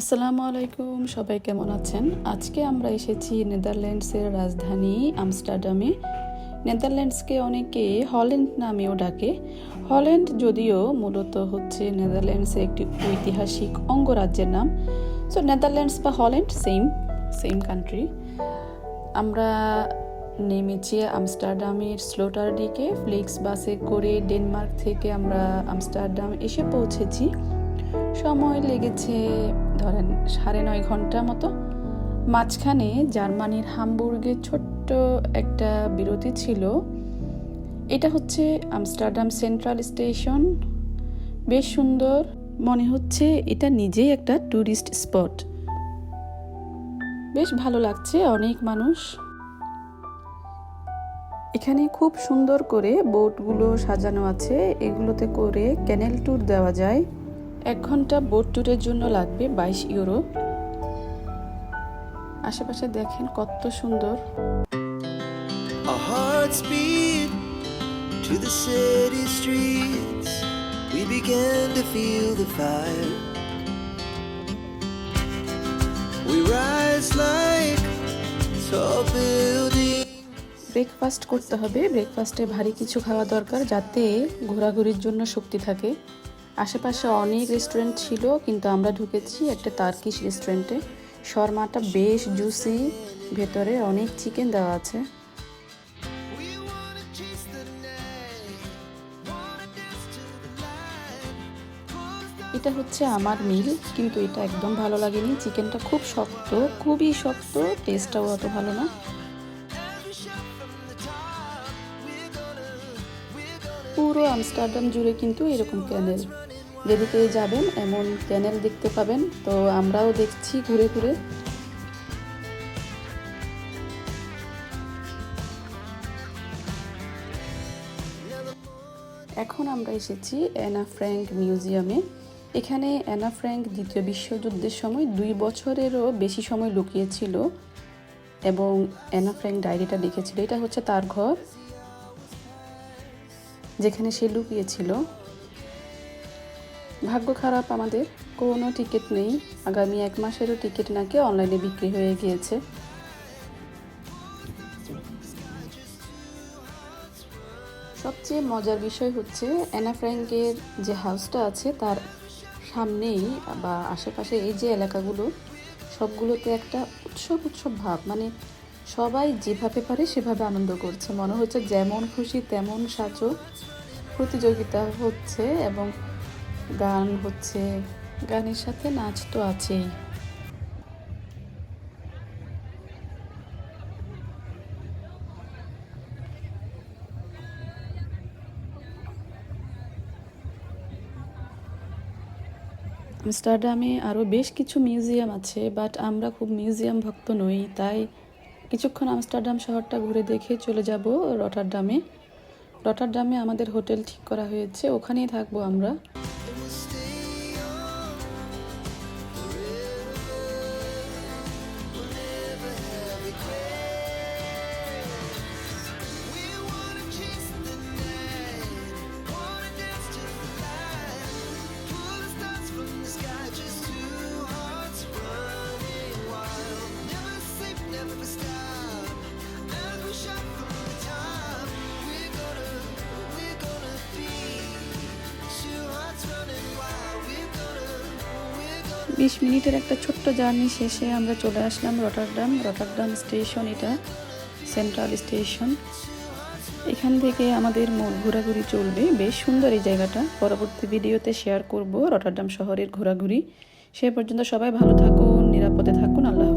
আসসালামু আলাইকুম, সবাই কেমন আছেন? আজকে আমরা এসেছি নেদারল্যান্ডসের রাজধানী আমস্টারডামে। নেদারল্যান্ডসকে অনেকে হল্যান্ড নামেও ডাকে। হল্যান্ড যদিও মূলত হচ্ছে নেদারল্যান্ডসের একটি ঐতিহাসিক অঙ্গরাজ্যের নাম। সো নেদারল্যান্ডস বা হল্যান্ড সেম কান্ট্রি। আমরা নেমেছি আমস্টারডামের স্লোটারডিকে। ফ্লিক্স বাসে করে ডেনমার্ক থেকে আমরা আমস্টারডাম এসে পৌঁছেছি। সময় লেগেছে ধরেন 9.5 ঘন্টা মতো। মাঝখানে জার্মানির হামবুর্গে ছোট্ট একটা বিরতি ছিল। এটা হচ্ছে আমস্টারডাম সেন্ট্রাল স্টেশন। বেশ সুন্দর, মনে হচ্ছে এটা নিজেই একটা ট্যুরিস্ট স্পট। বেশ ভালো লাগছে, অনেক মানুষ। এখানে খুব সুন্দর করে বোটগুলো সাজানো আছে, এগুলোতে করে ক্যানেল ট্যুর দেওয়া যায়। 1 ঘন্টা বোট ট্যুরের জন্য লাগবে 22 ইউরো। আশেপাশে দেখেন কত সুন্দর। Our hearts beat to the city streets. We began to feel the fire. We rise like tall buildings. Breakfast করতে হবে। ব্রেকফাস্টে ভারী কিছু খাওয়া দরকার যাতে ঘোরাঘুরির জন্য শক্তি থাকে। আশেপাশে অনেক রেস্টুরেন্ট ছিল, কিন্তু আমরা ঢুকেছি একটা টার্কিশ রেস্টুরেন্টে। শর্মাটা বেশ জুসি, ভেতরে অনেক চিকেন দেওয়া আছে। We wanna chase the night, wanna dance to the light. Pull the stars এটা হচ্ছে আমার মিল, কিন্তু এটা একদম ভালো লাগেনি। চিকেনটা খুব শক্ত, খুবই শক্ত, টেস্টটাও অত ভালো না। every shot from the top. We're gonna পুরো আমস্টারডাম জুড়ে কিন্তু এরকম ক্যানেল, যেদিকে যাবেন এমন ক্যানেল দেখতে পাবেন। তো আমরাও দেখছি ঘুরে ঘুরে। এখন আমরা এসেছি অ্যানা ফ্র্যাঙ্ক মিউজিয়ামে। এখানে অ্যানা ফ্র্যাঙ্ক দ্বিতীয় বিশ্বযুদ্ধের সময় 2 বছরেরও বেশি সময় লুকিয়েছিল এবং অ্যানা ফ্র্যাঙ্ক ডায়েরিটা লিখেছিল। এটা হচ্ছে তার ঘর, যেখানে সে লুকিয়েছিল। ভাগ্য খারাপ আমাদের, কোনো টিকিট নেই। আগামী 1 মাসেরও টিকিট নাকি অনলাইনে বিক্রি হয়ে গিয়েছে। সবচেয়ে মজার বিষয় হচ্ছে অ্যানা ফ্র্যাঙ্কের যে হাউসটা আছে তার সামনেই বা আশেপাশে এই যে এলাকাগুলো, সবগুলোতে একটা উৎসব ভাব। মানে সবাই যেভাবে পারে সেভাবে আনন্দ করছে। মনে হচ্ছে যেমন খুশি তেমন সাজো। প্রতিযোগিতা হচ্ছে এবং গান হচ্ছে, গানের সাথে নাচ তো আছেই। আমস্টারডামে আরও বেশ কিছু মিউজিয়াম আছে, বাট আমরা খুব মিউজিয়াম ভক্ত নই, তাই কিছুক্ষণ আমস্টারডাম শহরটা ঘুরে দেখে চলে যাব রটারডামে। রটারডামে আমাদের হোটেল ঠিক করা হয়েছে, ওখানেই থাকবো আমরা। will stay on forever. We'll never have regrets. We wanna chase the night, wanna dance to the light. Pull the stars from the sky, just two hearts running wild. Never sleep, never stop. As we shot from the top, we're gonna be two hearts running wild. We're gonna 20 মিনিটের একটা ছোট্ট journey শেষে আমরা চলে আসলাম Rotterdam station. এটা central station. এখান থেকে আমাদের মূল ঘোরাঘুরি চলবে। বেশ সুন্দর এই জায়গাটা। পরবর্তী ভিডিওতে শেয়ার করব রটারডাম শহরের ঘোরাঘুরি। সে পর্যন্ত সবাই ভালো থাকুন, নিরাপদে থাকুন। আল্লাহ।